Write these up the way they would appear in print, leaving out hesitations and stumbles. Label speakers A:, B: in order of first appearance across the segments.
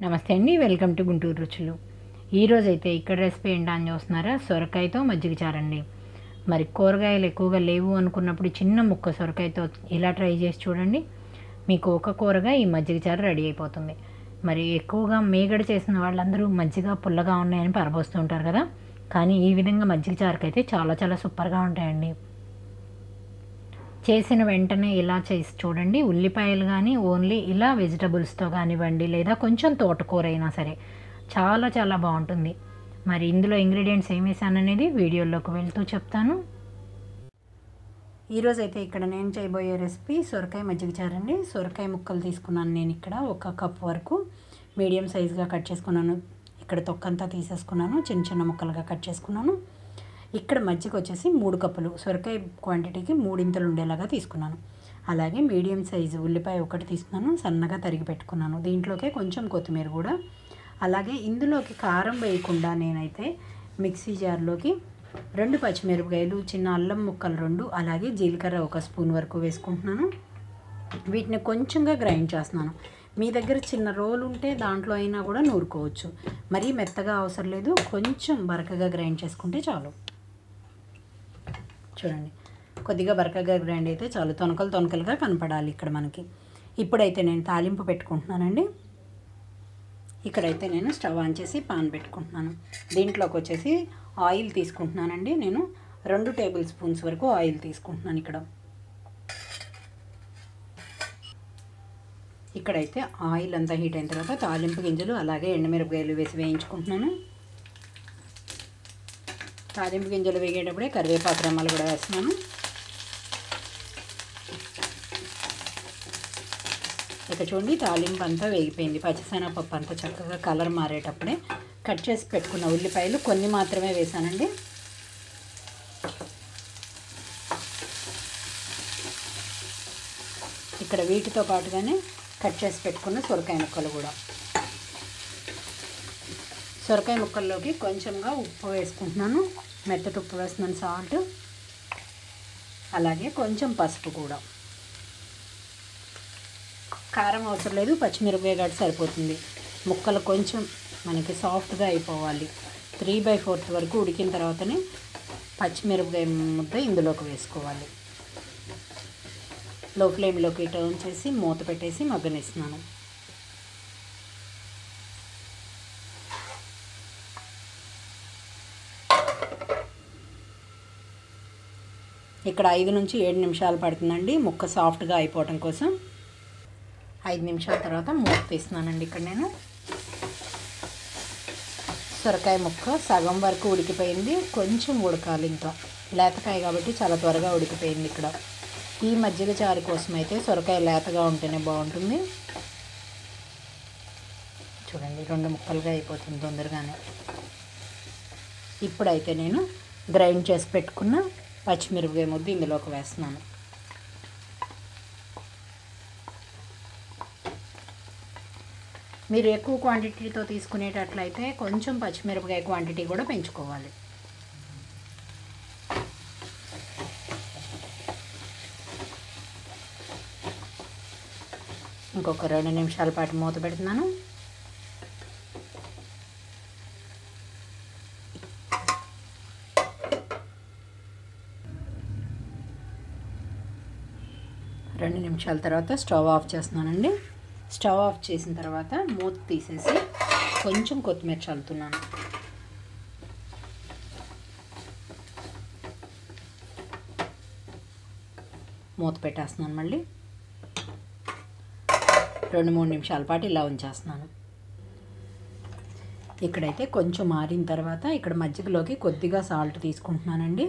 A: నమస్తే అండి, welcome to Guntur రుచులు. ఈరోజైతే ఇక్కడ రెసిపీ ఏంటని చూస్తున్నారా? సొరకాయతో మజ్జిగ చారండి. మరి కూరగాయలు ఎక్కువగా లేవు అనుకున్నప్పుడు చిన్న ముక్క సొరకాయతో ఇలా ట్రై చేసి చూడండి. మీకు ఒక కూరగా ఈ మజ్జిగ చారు రెడీ అయిపోతుంది. మరి ఎక్కువగా మేగడ చేసిన వాళ్ళందరూ మజ్జిగ పుల్లగా ఉన్నాయని పరబోస్తూ ఉంటారు కదా, కానీ ఈ విధంగా మజ్జిగ చారుకైతే చాలా చాలా సూపర్గా ఉంటాయండి. చేసిన వెంటనే ఇలా చేసి చూడండి. ఉల్లిపాయలు కానీ ఓన్లీ ఇలా వెజిటబుల్స్తో కానివ్వండి, లేదా కొంచెం తోటకూర అయినా సరే చాలా చాలా బాగుంటుంది. మరి ఇందులో ఇంగ్రీడియంట్స్ ఏం వేసాననేది వీడియోలోకి వెళ్తూ చెప్తాను. ఈరోజైతే ఇక్కడ నేను చేయబోయే రెసిపీ సొరకాయ మజ్జిగ చారండి. సొరకాయ ముక్కలు తీసుకున్నాను నేను ఇక్కడ 1 కప్ వరకు మీడియం సైజుగా కట్ చేసుకున్నాను. ఇక్కడ తొక్కంతా తీసేసుకున్నాను, చిన్న చిన్న ముక్కలుగా కట్ చేసుకున్నాను. ఇక్కడ మజ్జిగ వచ్చేసి 3 కప్పులు, సొరకాయ క్వాంటిటీకి 3 ఇంతలు ఉండేలాగా తీసుకున్నాను. అలాగే మీడియం సైజు ఉల్లిపాయ ఒకటి తీసుకున్నాను, సన్నగా తరిగి పెట్టుకున్నాను. దీంట్లోకే కొంచెం కొత్తిమీర కూడా. అలాగే ఇందులోకి కారం వేయకుండా నేనైతే మిక్సీ జార్లోకి 2 పచ్చిమిరపకాయలు, చిన్న అల్లం ముక్కలు 2, అలాగే జీలకర్ర 1 స్పూన్ వరకు వేసుకుంటున్నాను. వీటిని కొంచెంగా గ్రైండ్ చేస్తున్నాను. మీ దగ్గర చిన్న రోలు ఉంటే దాంట్లో అయినా కూడా నూరుకోవచ్చు. మరీ మెత్తగా అవసరం లేదు, కొంచెం బరకగా గ్రైండ్ చేసుకుంటే చాలు. చూడండి, కొద్దిగా బరకగా గ్రైండ్ అయితే చాలు, తొనకలుగా కనపడాలి ఇక్కడ మనకి. ఇప్పుడైతే నేను తాలింపు పెట్టుకుంటున్నానండి. ఇక్కడైతే నేను స్టవ్ ఆన్ చేసి పాన్ పెట్టుకుంటున్నాను. దీంట్లోకి వచ్చేసి ఆయిల్ తీసుకుంటున్నానండి. నేను 2 టేబుల్ స్పూన్స్ వరకు ఆయిల్ తీసుకుంటున్నాను ఇక్కడైతే ఆయిల్ అంతా హీట్ అయిన తర్వాత తాలింపు గింజలు అలాగే ఎండుమిరపకాయలు వేసి వేయించుకుంటున్నాను. తాలింపు గింజలు వేగేటప్పుడే కరివేపాకు రెమ్మలు కూడా వేస్తున్నాను. ఇక చూడండి, తాలింపు అంతా వేగిపోయింది. పచ్చిశనగపప్పు అంతా చక్కగా కలర్ మారేటప్పుడే కట్ చేసి పెట్టుకున్న ఉల్లిపాయలు కొన్ని మాత్రమే వేసానండి. ఇక్కడ వీటితో పాటుగానే కట్ చేసి పెట్టుకున్న సొరకాయ ముక్కలు కూడా. సొరకాయ ముక్కల్లోకి కొంచెంగా ఉప్పు వేసుకుంటున్నాను, మెత్తటి ఉప్పు వేస్తున్నాను, సాల్ట్, అలాగే కొంచెం పసుపు కూడా. కారం అవసరం లేదు, పచ్చిమిరపకాయ గడ్డ సరిపోతుంది. ముక్కలు కొంచెం మనకి సాఫ్ట్గా అయిపోవాలి. 3/4 వరకు ఉడికిన తర్వాతనే పచ్చిమిరపకాయ ముద్ద ఇందులోకి వేసుకోవాలి. లో ఫ్లేమ్లోకి టర్న్ చేసి మూత పెట్టేసి మగ్గనిస్తున్నాను. ఇక్కడ 5 నుంచి 7 నిమిషాలు పడుతుందండి ముక్క సాఫ్ట్గా అయిపోవటం కోసం. 5 నిమిషాల తర్వాత మూత తీస్తున్నానండి. ఇక్కడ నేను సొరకాయ ముక్క సగం వరకు ఉడికిపోయింది, కొంచెం ఉడకాలి ఇంకా. లేతకాయ కాబట్టి చాలా త్వరగా ఉడికిపోయింది. ఇక్కడ ఈ మజ్జిగ చారు కోసం అయితే సొరకాయ లేతగా ఉంటేనే బాగుంటుంది. చూడండి, 2 ముక్కలుగా అయిపోతుంది తొందరగానే. ఇప్పుడైతే నేను గ్రైండ్ చేసి పెట్టుకున్న పచ్చిమిరపకాయ ముద్ద ఇందులోకి వేస్తున్నాను. మీరు ఎక్కువ క్వాంటిటీతో తీసుకునేటట్లయితే కొంచెం పచ్చిమిరపకాయ క్వాంటిటీ కూడా పెంచుకోవాలి. ఇంకొక 2 నిమిషాల పాటు మూత పెడుతున్నాను. రెండు నిమిషాల తర్వాత స్టవ్ ఆఫ్ చేస్తున్నానండి. స్టవ్ ఆఫ్ చేసిన తర్వాత మూత తీసేసి కొంచెం కొత్తిమీర చల్లుతున్నాను. మూత పెట్టేస్తున్నాను. మళ్ళీ 2-3 నిమిషాల పాటు ఇలా ఉంచేస్తున్నాను. ఇక్కడైతే కొంచెం మారిన తర్వాత ఇక్కడ మజ్జిగలోకి కొద్దిగా సాల్ట్ తీసుకుంటున్నానండి.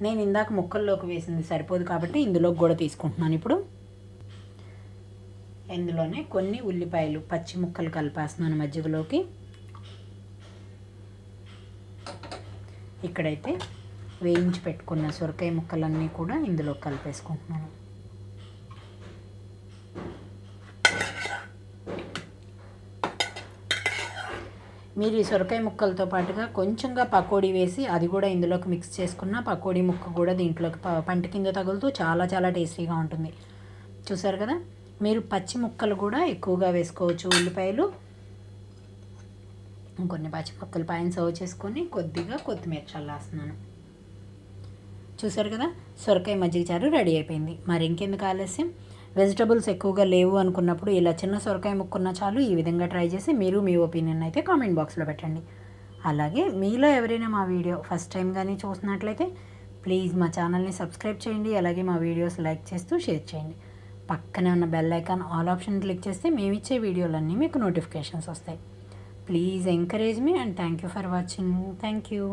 A: నేను ఇందాక ముక్కల్లోకి వేసింది సరిపోదు కాబట్టి ఇందులోకి కూడా తీసుకుంటున్నాను. ఇప్పుడు ఇందులోనే కొన్ని ఉల్లిపాయలు పచ్చి ముక్కలు కలిపేస్తున్నాను మజ్జిగలోకి. ఇక్కడైతే వేయించి పెట్టుకున్న సొరకాయ ముక్కలన్నీ కూడా ఇందులో కలిపేసుకుంటున్నాను. మీరు ఈ సొరకాయ ముక్కలతో పాటుగా కొంచెంగా పకోడీ వేసి అది కూడా ఇందులోకి మిక్స్ చేసుకున్న పకోడీ ముక్క కూడా దీంట్లోకి పంట కింద తగులుతూ చాలా చాలా టేస్టీగా ఉంటుంది. చూసారు కదా, మీరు పచ్చి ముక్కలు కూడా ఎక్కువగా వేసుకోవచ్చు ఉల్లిపాయలు. ఇంకొన్ని పచ్చిమిరపకాయలు పైన సర్వ్ చేసుకొని కొద్దిగా కొత్తిమీర చల్లేస్తున్నాను. చూసారు కదా, సొరకాయ మజ్జిగ చారు రెడీ అయిపోయింది. మరి ఇంకెందుకు ఆలస్యం, వెజిటబుల్స్ ఎక్కువగా లేవు అనుకున్నప్పుడు ఇలా చిన్న సొరకాయ ముక్కున్న చాలు. ఈ విధంగా ట్రై చేసి మీరు మీ ఒపీనియన్ అయితే కామెంట్ బాక్స్లో పెట్టండి. అలాగే మీలో ఎవరైనా మా వీడియో ఫస్ట్ టైం కానీ చూసినట్లయితే ప్లీజ్ మా ఛానల్ని సబ్స్క్రైబ్ చేయండి. అలాగే మా వీడియోస్ లైక్ చేస్తూ షేర్ చేయండి. పక్కనే ఉన్న bell icon all option click చేస్తే మేము ఇచ్చే వీడియోలన్నీ మీకు నోటిఫికేషన్స్ వస్తాయి. Please encourage me and thank you for watching. Thank you.